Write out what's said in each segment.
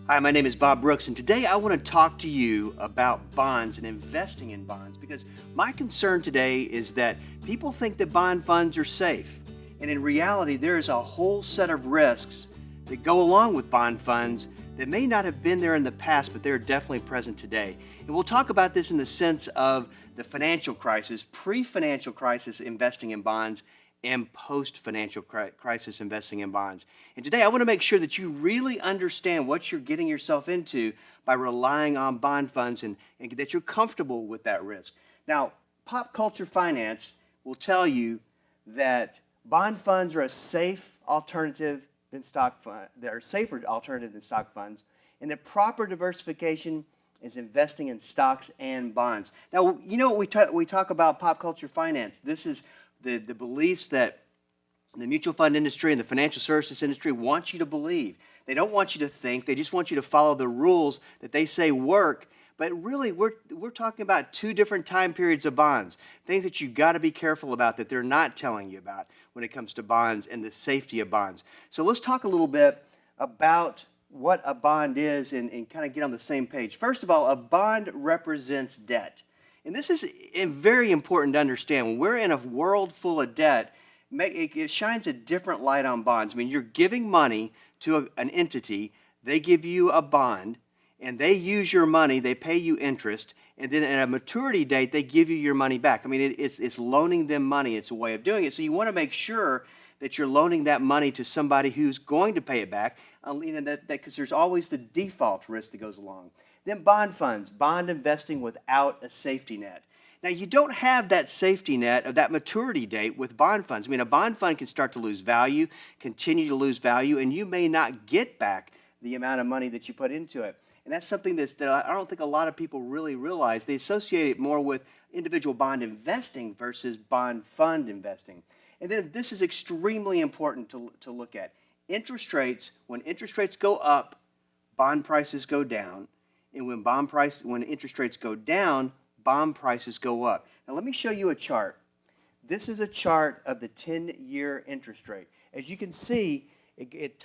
Hi, my name is Bob Brooks, and today I want to talk to you about bonds and investing in bonds because my concern today is that people think that bond funds are safe. And in reality, there is a whole set of risks that go along with bond funds that may not have been there in the past, but they're definitely present today. And we'll talk about this in the sense of the financial crisis, pre financial crisis investing in bonds, and post financial crisis investing in bonds. And today I want to make sure that you really understand what you're getting yourself into by relying on bond funds and that you're comfortable with that risk. Now, pop culture finance will tell you that bond funds are a safe alternative than stock funds. They're a safer alternative than stock funds, and that proper diversification is investing in stocks and bonds. Now, you know, we talk about pop culture finance. This is the beliefs that the mutual fund industry and the financial services industry want you to believe. They don't want you to think. They just want you to follow the rules that they say work. But really, we're talking about two different time periods of bonds, things that you've got to be careful about that they're not telling you about when it comes to bonds and the safety of bonds. So let's talk a little bit about what a bond is and kind of get on the same page. First of all, a bond represents debt. And this is very important to understand. When we're in a world full of debt, it shines a different light on bonds. I mean, you're giving money to an entity, they give you a bond, and they use your money, they pay you interest, and then at a maturity date, they give you your money back. I mean, it's loaning them money. It's a way of doing it. So you want to make sure that you're loaning that money to somebody who's going to pay it back, because there's always the default risk that goes along. Then bond funds, bond investing without a safety net. Now, you don't have that safety net of that maturity date with bond funds. I mean, a bond fund can start to lose value, continue to lose value, and you may not get back the amount of money that you put into it. And that's something that I don't think a lot of people really realize. They associate it more with individual bond investing versus bond fund investing. And then this is extremely important to look at. Interest rates, when interest rates go up, bond prices go down. And when interest rates go down, bond prices go up. Now let me show you a chart. This is a chart of the 10-year interest rate. As you can see, it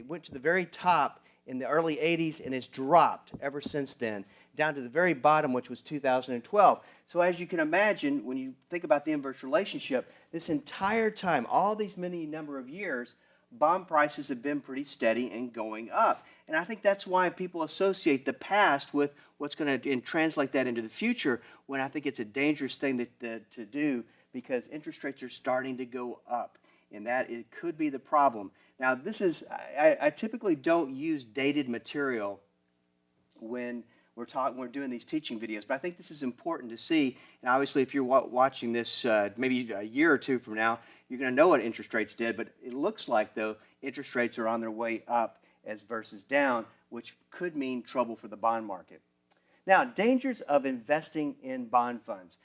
went to the very top in the early 80s and it's dropped ever since then, down to the very bottom, which was 2012. So as you can imagine, when you think about the inverse relationship, this entire time, all these many number of years, bond prices have been pretty steady and going up. And I think that's why people associate the past with what's going to translate that into the future, when I think it's a dangerous thing to do, because interest rates are starting to go up. And that it could be the problem. Now, I typically don't use dated material when we're doing these teaching videos, but I think this is important to see. And obviously, if you're watching this maybe a year or two from now, you're going to know what interest rates did. But it looks like, though, interest rates are on their way up as versus down, which could mean trouble for the bond market. Now, dangers of investing in bond funds.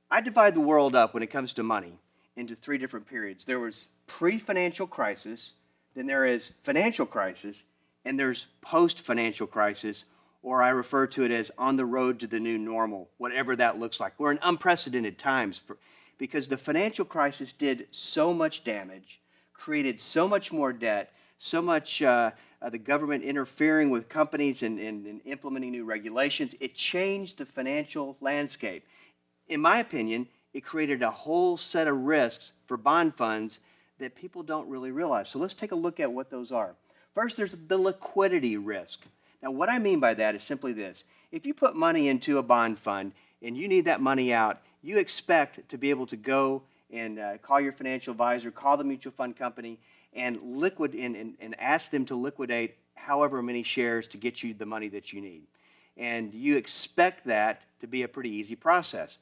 I divide the world up when it comes to money into three different periods. There was pre-financial crisis, then there is financial crisis, and there's post-financial crisis, or I refer to it as on the road to the new normal, whatever that looks like. We're in unprecedented times because the financial crisis did so much damage, created so much more debt, so much the government interfering with companies and implementing new regulations. It changed the financial landscape. In my opinion, it created a whole set of risks for bond funds that people don't really realize. So let's take a look at what those are. First, there's the liquidity risk. Now, what I mean by that is simply this. If you put money into a bond fund and you need that money out, you expect to be able to go and call your financial advisor, call the mutual fund company, and ask them to liquidate however many shares to get you the money that you need. And you expect that to be a pretty easy process.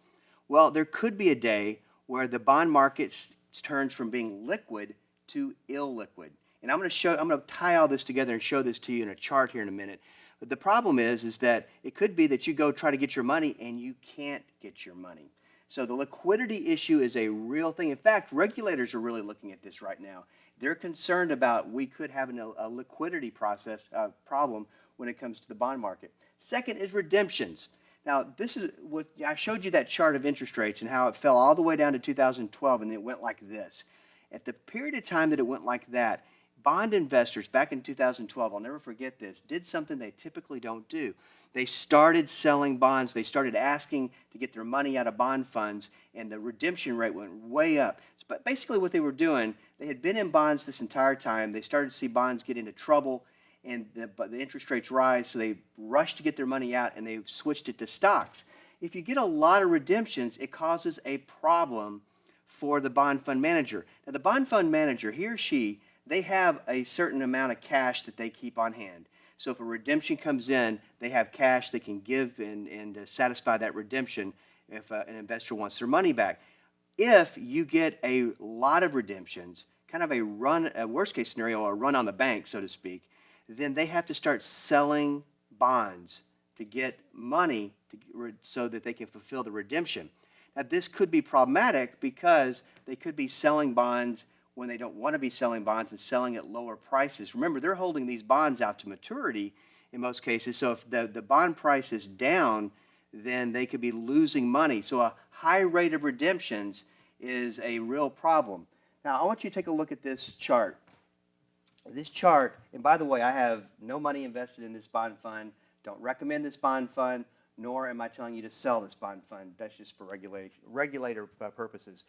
Well, there could be a day where the bond market turns from being liquid to illiquid. And I'm going to tie all this together and show this to you in a chart here in a minute. But the problem is that it could be that you go try to get your money and you can't get your money. So the liquidity issue is a real thing. In fact, regulators are really looking at this right now. They're concerned about we could have a liquidity problem when it comes to the bond market. Second is redemptions. Now, this is what I showed you, that chart of interest rates and how it fell all the way down to 2012, and it went like this. At the period of time that it went like that, bond investors back in 2012, I'll never forget this, did something they typically don't do. They started selling bonds. They started asking to get their money out of bond funds, and the redemption rate went way up. But basically what they were doing, they had been in bonds this entire time. They started to see bonds get into trouble, and the interest rates rise, so they rushed to get their money out, and they switched it to stocks. If you get a lot of redemptions, it causes a problem for the bond fund manager. Now, the bond fund manager, he or she, they have a certain amount of cash that they keep on hand. So if a redemption comes in, they have cash they can give and satisfy that redemption if an investor wants their money back. If you get a lot of redemptions, kind of a worst case scenario, a run on the bank, so to speak, then they have to start selling bonds to get money so that they can fulfill the redemption. Now, this could be problematic because they could be selling bonds when they don't want to be selling bonds and selling at lower prices. Remember, they're holding these bonds out to maturity in most cases, so if the bond price is down, then they could be losing money. So a high rate of redemptions is a real problem. Now, I want you to take a look at this chart. This chart, and by the way, I have no money invested in this bond fund, don't recommend this bond fund, nor am I telling you to sell this bond fund. That's just for regulator purposes.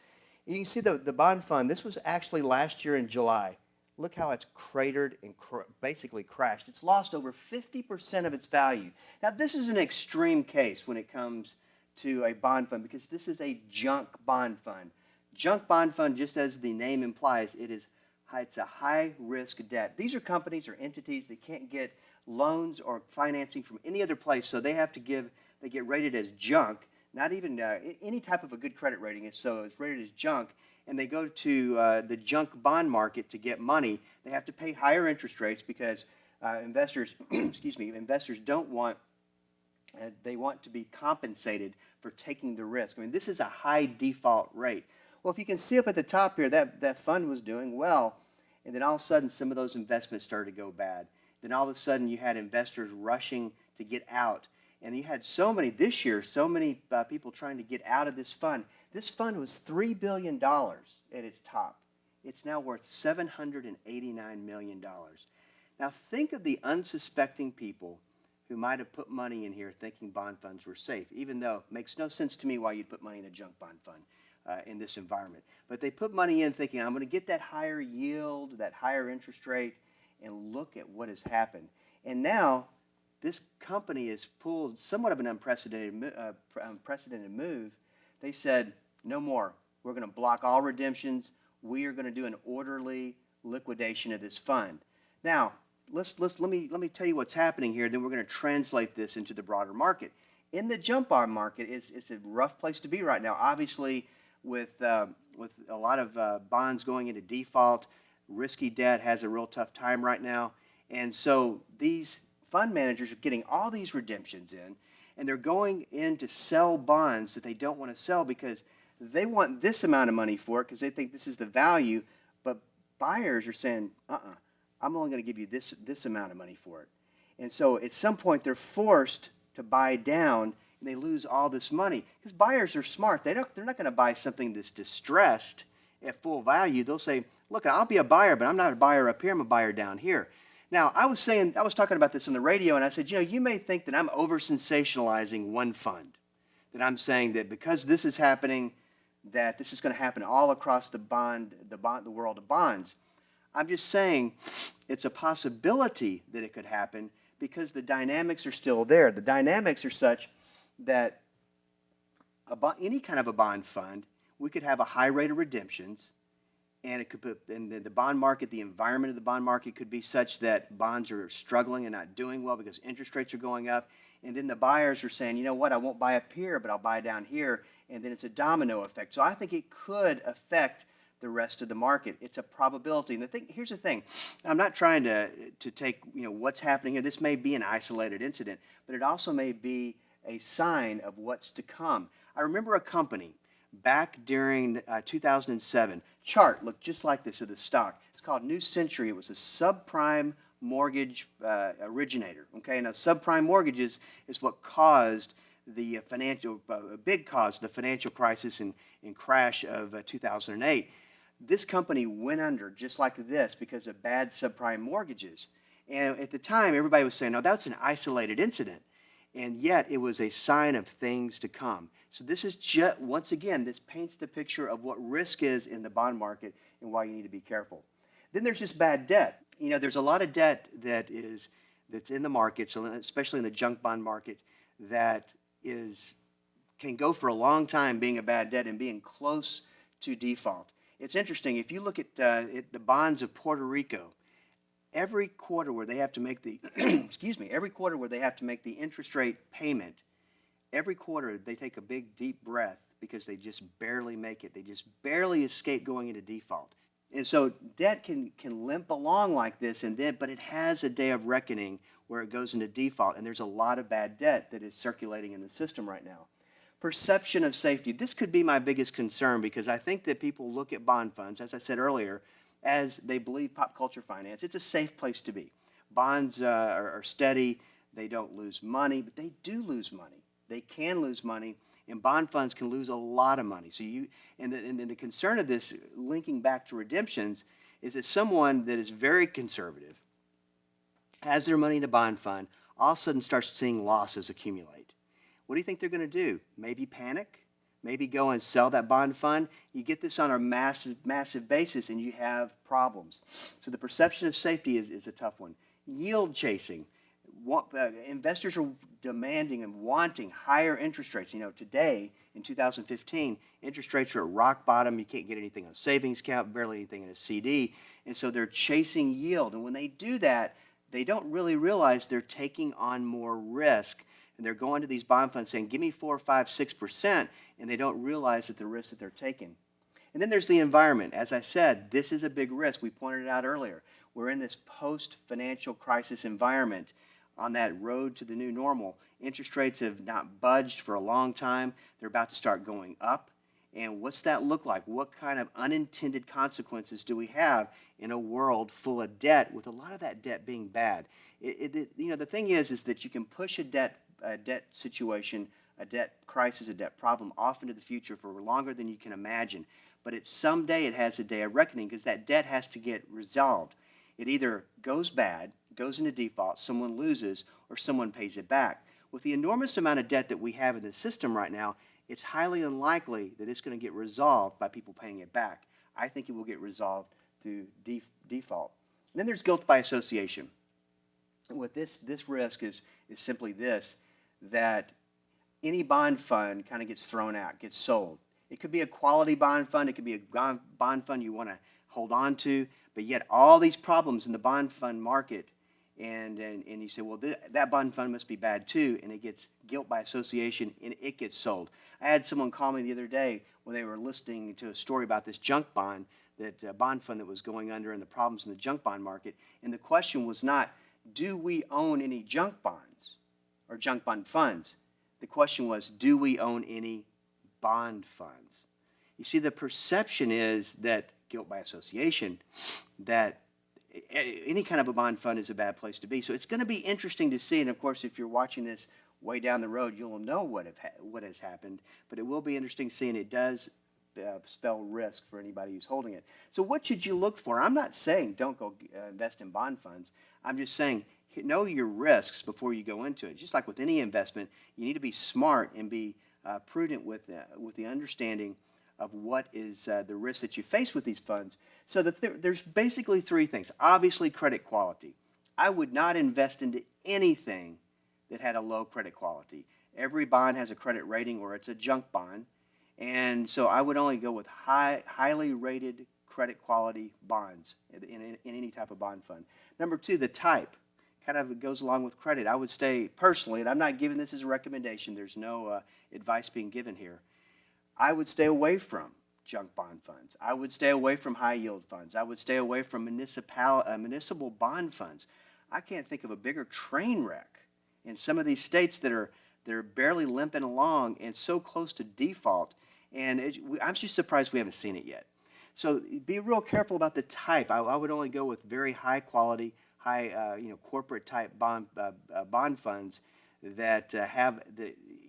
You can see the bond fund, this was actually last year in July. Look how it's cratered and basically crashed. It's lost over 50% of its value. Now, this is an extreme case when it comes to a bond fund because this is a junk bond fund. Junk bond fund, just as the name implies, it's a high-risk debt. These are companies or entities that can't get loans or financing from any other place, so they get rated as junk. Not even any type of a good credit rating, so it's rated as junk, and they go to the junk bond market to get money. They have to pay higher interest rates because investors, investors don't want, they want to be compensated for taking the risk. I mean, this is a high default rate. Well, if you can see up at the top here, that fund was doing well, and then all of a sudden some of those investments started to go bad. Then all of a sudden you had investors rushing to get out. And you had this year, so many people trying to get out of this fund. This fund was $3 billion at its top. It's now worth $789 million. Now think of the unsuspecting people who might have put money in here thinking bond funds were safe, even though it makes no sense to me why you'd put money in a junk bond fund in this environment. But they put money in thinking, I'm going to get that higher yield, that higher interest rate, and look at what has happened. And now, this company has pulled somewhat of an unprecedented move. They said, no more. We're going to block all redemptions. We are going to do an orderly liquidation of this fund. Now, let me tell you what's happening here. Then we're going to translate this into the broader market. In the jump bond market, it's a rough place to be right now. Obviously, with a lot of bonds going into default, risky debt has a real tough time right now, and so these fund managers are getting all these redemptions in, and they're going in to sell bonds that they don't want to sell because they want this amount of money for it because they think this is the value, but buyers are saying, I'm only going to give you this amount of money for it. And so at some point they're forced to buy down, and they lose all this money because buyers are smart. They're not going to buy something that's distressed at full value. They'll say, look, I'll be a buyer, but I'm not a buyer up here, I'm a buyer down here. Now, I was talking about this on the radio, and I said, you may think that I'm over-sensationalizing one fund, that I'm saying that because this is happening, that this is going to happen all across the world of bonds. I'm just saying it's a possibility that it could happen because the dynamics are still there. The dynamics are such that any kind of a bond fund, we could have a high rate of redemptions, and it could put in the bond market, the environment of the bond market could be such that bonds are struggling and not doing well because interest rates are going up. And then the buyers are saying, you know what, I won't buy up here, but I'll buy down here. And then it's a domino effect. So I think it could affect the rest of the market. It's a probability. And here's the thing. I'm not trying to take what's happening here. This may be an isolated incident, but it also may be a sign of what's to come. I remember a company back during 2007. Chart looked just like this of the stock. It's called New Century. It was a subprime mortgage originator. Okay, now subprime mortgages is what caused the financial crisis and crash of 2008. this company went under just like this because of bad subprime mortgages. And at the time, everybody was saying, no, that's an isolated incident. And yet, it was a sign of things to come. So this is just, once again, this paints the picture of what risk is in the bond market and why you need to be careful. Then there's just bad debt. There's a lot of debt that's in the market, so especially in the junk bond market, that can go for a long time being a bad debt and being close to default. It's interesting, if you look at the bonds of Puerto Rico, every quarter where they have to make the every quarter where they have to make the interest rate payment, every quarter they take a big deep breath because they just barely make it. They just barely escape going into default. And so debt can limp along like this, but it has a day of reckoning where it goes into default, and there's a lot of bad debt that is circulating in the system right now. Perception of safety. This could be my biggest concern because I think that people look at bond funds, as I said earlier, as they believe pop culture finance. It's a safe place to be. Bonds are steady. They don't lose money, but they do lose money. They can lose money, and bond funds can lose a lot of money. So the concern of this, linking back to redemptions, is that someone that is very conservative has their money in a bond fund, all of a sudden starts seeing losses accumulate. What do you think they're going to do? Maybe panic? Maybe go and sell that bond fund? You get this on a massive basis, and you have problems. So the perception of safety is a tough one. Yield chasing. Investors are demanding and wanting higher interest rates. Today, in 2015, interest rates are at rock bottom. You can't get anything on a savings account, barely anything in a CD. And so they're chasing yield. And when they do that, they don't really realize they're taking on more risk. And they're going to these bond funds saying, give me 4, 5, 6%, and they don't realize that the risk that they're taking. And then there's the environment. As I said, this is a big risk. We pointed it out earlier. We're in this post-financial crisis environment on that road to the new normal. Interest rates have not budged for a long time. They're about to start going up. And what's that look like? What kind of unintended consequences do we have in a world full of debt, with a lot of that debt being bad? The thing is that you can push a debt situation, a debt crisis, a debt problem off into the future for longer than you can imagine. But someday it has a day of reckoning because that debt has to get resolved. It either goes bad, goes into default, someone loses, or someone pays it back. With the enormous amount of debt that we have in the system right now, it's highly unlikely that it's going to get resolved by people paying it back. I think it will get resolved through default. And then there's guilt by association. With this risk is simply this, that any bond fund kind of gets thrown out, gets sold. It could be a quality bond fund. It could be a bond fund you want to hold on to, but yet all these problems in the bond fund market, and you say, well, that bond fund must be bad too, and it gets guilt by association, and it gets sold. I had someone call me the other day when they were listening to a story about this junk bond, that bond fund that was going under and the problems in the junk bond market, and the question was not, do we own any junk bonds or junk bond funds? The question was, do we own any bond funds? You see, the perception is that guilt by association, that any kind of a bond fund is a bad place to be. So it's going to be interesting to see. And of course, if you're watching this way down the road, you'll know what has happened. But it will be interesting seeing it does spell risk for anybody who's holding it. So what should you look for? I'm not saying don't go invest in bond funds. I'm just saying know your risks before you go into it. Just like with any investment, you need to be smart and be prudent with the understanding of what is the risk that you face with these funds. So there's basically three things. Obviously, credit quality. I would not invest into anything that had a low credit quality. Every bond has a credit rating, or it's a junk bond. And so I would only go with highly rated credit quality bonds in any type of bond fund. Number two, the type. Kind of goes along with credit. I would stay, personally, and I'm not giving this as a recommendation. There's no advice being given here. I would stay away from junk bond funds. I would stay away from high yield funds. I would stay away from municipal bond funds. I can't think of a bigger train wreck in some of these states that are barely limping along and so close to default. And I'm just surprised we haven't seen it yet. So be real careful about the type. I would only go with very high quality, corporate type bond funds that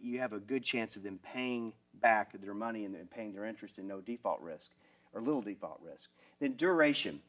you have a good chance of them paying back their money and paying their interest and no default risk. or little default risk. Then duration.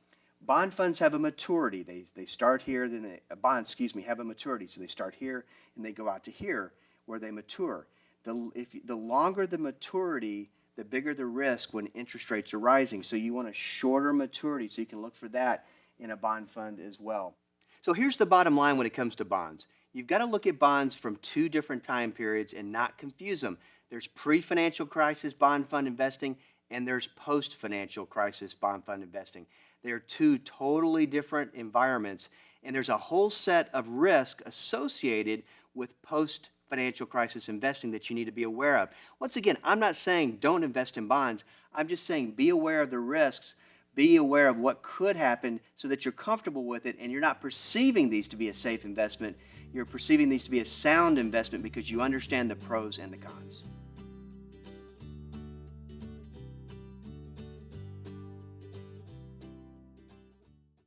Bond funds have a maturity. They start here, then bonds, have a maturity. So they start here and they go out to here where they mature. The longer the maturity, the bigger the risk when interest rates are rising. So you want a shorter maturity, so you can look for that in a bond fund as well. So here's the bottom line when it comes to bonds. You've got to look at bonds from two different time periods and not confuse them. There's pre-financial crisis bond fund investing and there's post-financial crisis bond fund investing. They're two totally different environments, and there's a whole set of risk associated with post-financial crisis investing that you need to be aware of. Once again, I'm not saying don't invest in bonds. I'm just saying be aware of the risks, be aware of what could happen so that you're comfortable with it and you're not perceiving these to be a safe investment. You're perceiving these to be a sound investment because you understand the pros and the cons.